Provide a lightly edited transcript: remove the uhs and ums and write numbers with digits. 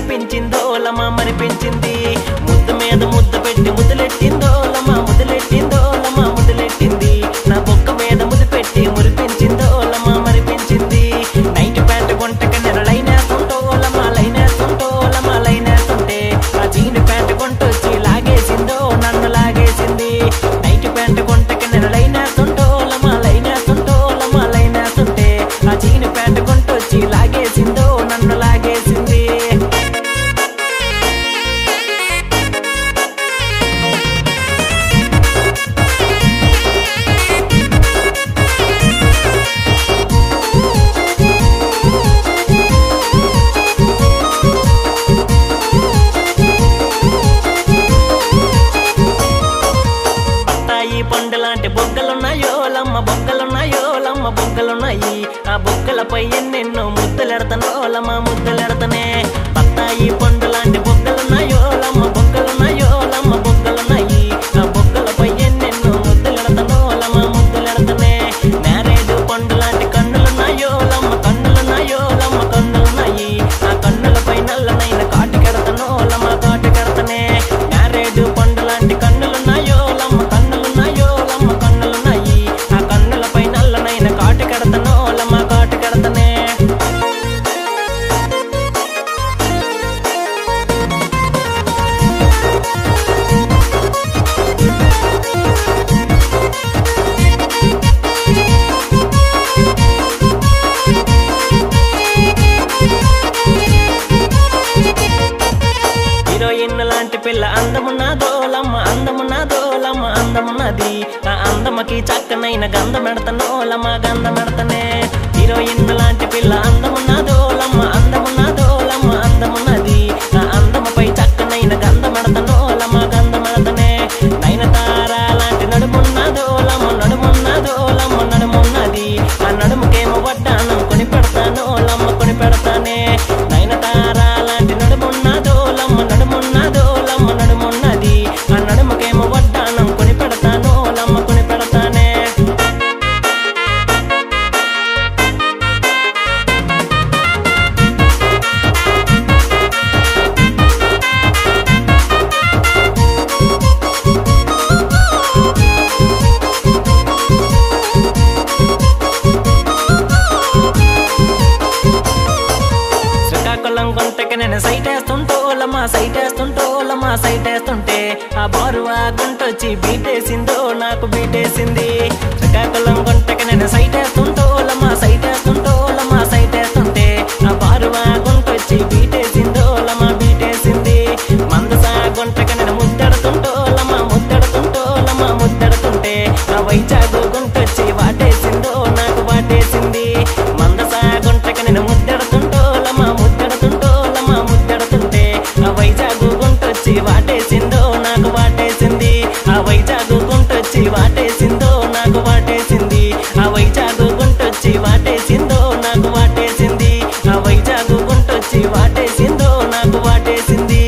మరిపించిందో లమా మరిపించింది ముద్దు మీద ముద్దు పెట్టి ముద్దులెట్టిందో లమా ముద్దులెట్టిందో లమా ముద్దులెట్టింది నా బొక్క మీద ముద్దు పెట్టి మురిపించిందో లమా మరిపించింది నైట్ ప్యాంట్ గుంటకి నేను లైనేస్తుంటో లమా లైనేస్తుంటో లమా లైనేస్తుంటే ఆ జీన్ ప్యాంట్ గుంటొచ్చి లాగేసిందో నన్ను లాగేసింది నైట్ ప్యాంట్ గుంటకి నేను లైనేస్తుంటో లమా లైనేస్తుంటో లమా లైనేస్తుంటే ఆ జీన్ ప్యాంట్ గుంటొచ్చి లాగేసిందో నన్ను లాగేసింది పండులాంటి బొగ్గలున్నాయో లమ్మ బొగ్గలున్నాయో లమ్మ బొగ్గలున్నాయి ఆ బొగ్గలపై ఎన్నెన్నో ముద్దులెడతనో లమ్మ ముద్దులెడతనే బత్తాయి పండులాంటి బొగ్గలున్నాయో లమ్మ బొగ్గలున్నాయో లమ్మ బొగ్గలున్నాయి ఆ బొగ్గలపై ఎన్నెన్నో ముద్దులెడతనో లమ్మ ముద్దులెడతనే నేరేడు పండులాంటి కన్నులున్నాయో లమ్మ కన్నులున్నాయో లమ్మ కన్నులున్నాయి ఆ కన్నులపై నల్లనైన కాటుకెడతనో లమ్మ కాటుకెడతనే నేరేడు పండులాంటి కన్నులున్నాయో లమ్మ కన్నులున్నాయో లమ్మ కన్నులున్నాయి ఆ కన్నులపై నల్లనైన కాటుకెడతనో లమ్మ కాటుకెడతనే హీరోయిన్ లాంటి పిల్ల అందమున్నదో లమ్మ అందమున్నదో లమ్మ అందమున్నది ఆ అందమకి చక్కనైన గంధమెడతనో లమ్మ గంధమెడతనే హీరోయిన్ లాంటి పిల్ల అందమున్నదో లమ్మ అందమున్నదో లమ్మ అందమున్నది ఆ అందముపై చక్కనైన గంధమెడతనో లమ్మ గంధమెడతనే నయనతార లాంటి నడుమున్నదో లమ్మ నడుమున్నదో లమ్మ నడుమున్నది ఆ నడుముకేమో వడ్డానం కొని పెడతానో లమ్మ కొని పెడతానే నయనతార లాంటి నడుమున్నదో లమ్మ నడుమున్నదో లమ్మ నడుమున్నది ఆ నడుముకేమో వడ్డానం కొని పెడతానో లమ్మ కొని పెడతానే శ్రీకాకుళం గుంటకి నేను సైటేస్తుంటో లమ్మా సైటేస్తుంటో లమ్మా సైటేస్తుంటే ఆ బారువా గుంటొచ్చి బీటేసిందో నాకు బీటేసింది శ్రీకాకుళం గుంటకి నేను సైటేస్తుంటో లమ్మా సైటేస్తుంటో లమ్మా సైటేస్తుంటే ఆ బారువా గుంటొచ్చి బీటేసిందో లమ్మా బీటేసింది మందసా గుంటకి నేను ముద్దెడుతుంటో లమ్మా ముద్దెడుతుంటో లమ్మా ముద్దెడుతుంటే ఆ వైజాగు గుంటొచ్చి వాటేసిందో నాకు వాటేసింది మందసా గుంటకి నేను ముద్దెడుతుంటో లమ్మా ముద్దెడుతుంటో లమ్మా ముద్దెడుతుంటే ఆ వైజాగు గుంటొచ్చి వాటేసిందో నాకు వాటేసింది ఆ వైజాగు గుంటొచ్చి వాటేసిందో నాకు వాటేసింది ఆ వైజాగు గుంటొచ్చి వాటేసిందో నాకు వాటేసింది ఆ వైజాగు గుంటొచ్చి వాటేసిందో నాకు వాటేసింది